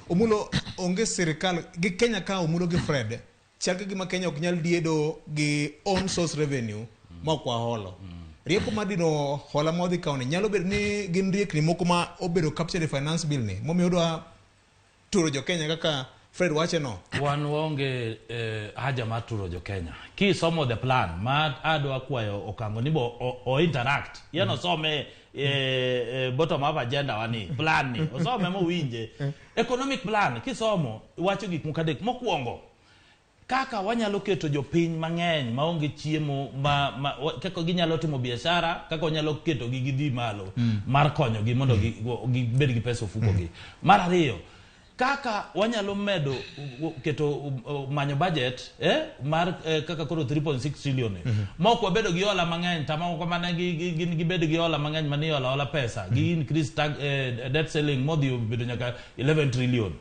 Omullo onge sirikal gi Kenya ka Omullo gi Fred chal gima Kenya ok nyal diedo gi on source revenue ma kwa holo. Rieko madino hola modhi kauni nyalo bedo ni gin riekni moko ma obedo captured e finance bill ni momiyo dwa turo Jokenya kaka Fred wache no. Wan wonge haja mar turo Jokenya. Ki somo the plan ma adwa kwayo okango ni bo o interact. Yano some bottom up agenda wani plan ni. Osome mo winje. Economic plan ki somo wacho gik mokadek mokwongo. Kaka wanyalo keto jopiny mang'eny maonge chiemo kaka ginyalo timo biashara, kaka wanyalo keto gi gidhi malo mar konyo gi mondo gibed gi pesa ofuko gi. Mar ariyo, kaka wanyalo medo keto manyo budget mar kaka koro 3.6 trillion moko wabedo gi hola mang'eny tamako mane gibedo gi hola mang'eny mani hola pesa gi increase debt ceiling modhi bedo nyaka 11 trillion.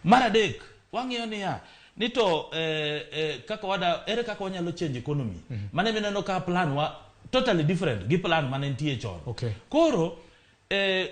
Mar adek, wang'iyo niya nito kaka kaka wanyalo change economy mane mineno ka plan wa totally different gi plan mane nitie chon. Koro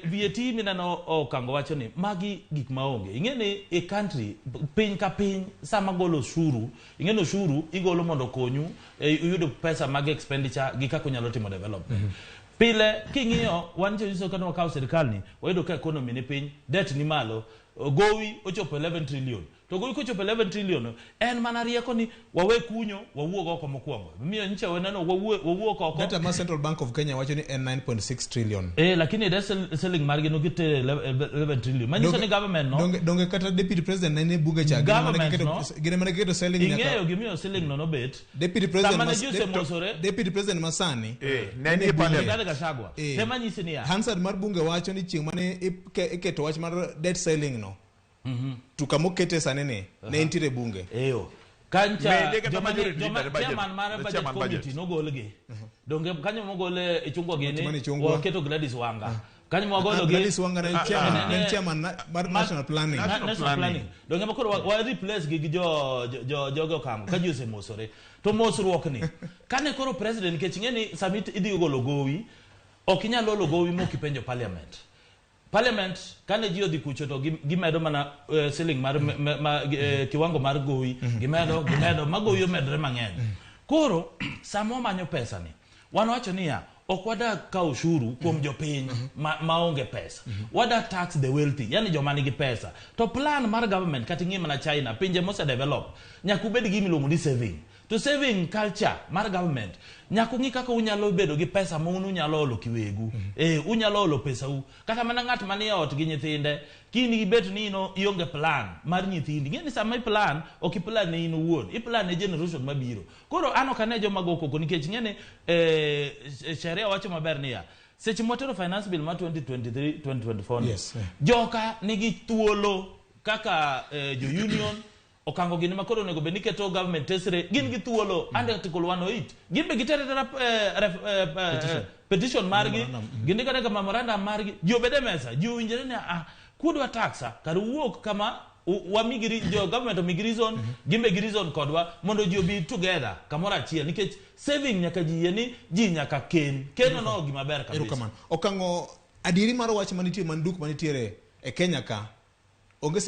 VAT mineno okango wacho ni magi gik maonge. Ing'eni e country piny ka piny sama golo ushuru, ing'eni ushuru igolo mondo konyu uyudo pesa mag expenditure gi kaka unyalo timo development. Pile king'iyo wan chiso kano wakaw sirikal ni wayudo ka economy ni piny, debt ni malo, gowi ochopo 11 trillion. To gowi kochopo 11 trillion en mana rieko ni wawe kunyo wawuog oko mokwongo. Miyo nche weneno wawuog oko. Data ma Central Bank of Kenya wacho ni en 9.6 trillion. Lakini debt ceiling margi no gite 11 trillion. Manyiso ni government no. Donge kata deputy president nene bunge cha gine mane keto ceiling nyaka. Ing'eyo gimiyo ceiling no bet. Deputy president masani. Nene pale. Ndale Gachagua. Tema nyisi ni ya. Hansard mar bunge wacho ni chieng' mane iketo wach mar debt ceiling no. Tukamokete sanene ne intire bunge. Kancha chairman mar budget committee no golgi. Donge kanyo mogole e chungwa gene waketo Gladys Wanga. Kanyo mogolo Gladys Wanga na chairman mar national planning. Donge makoro wa replace gi jogo kam ka Jose Mosore. To mosruok ni. Kane koro president ke chingeni summit idhi golo gowi. Okinyalo lo gowi mo kipenjo Parliament kane ji odhi kucho to gimedo mana ceiling mar kiwango mar gowi gimedo magowi omedre mang'eny. Koro samo manyo pesa ni wan wacho niya ok wada ka ushuru kuom jopiny maonge pesa. Wada tax the wealthy, yani joma nigi pesa. To plan mar government kati ng'ima na China pinje mose develop nyakubed gi miluongo ni saving. To saving culture mar government nyako ngi kaka unyalo bedo gi pesa ma unyalo olo kiwegu. Unyalo olo pesa u. Kata mana ng'at manie ot gi nyithinde kini gibet ni ionge plan mar nyithindi. Ng'eni sama plan ok plan ne in wuon, plan ne generation mabiro. Koro ano kane joma go koko nikech ng'eni sheria wacho maber niya seche motero finance bill ma 2023-2024 yes, joka nigi thuolo kaka jo union okango gini makoro nego beniketo government tesre gin gi thuolo under article 108 gimbe gitere petition margi gindi kada memorandum margi jobede mesa jiwinjere ne kudwa taxa kar wuok kama wamigiri jo government omigrizon gimbe girizon kodwa mondo ji obi together kamora achiel nikech saving nyaka ji yeni ji nyaka keno no gima ber kabisa. Okango adiri mar wach manitie manduk manitiere e Kenya ka onge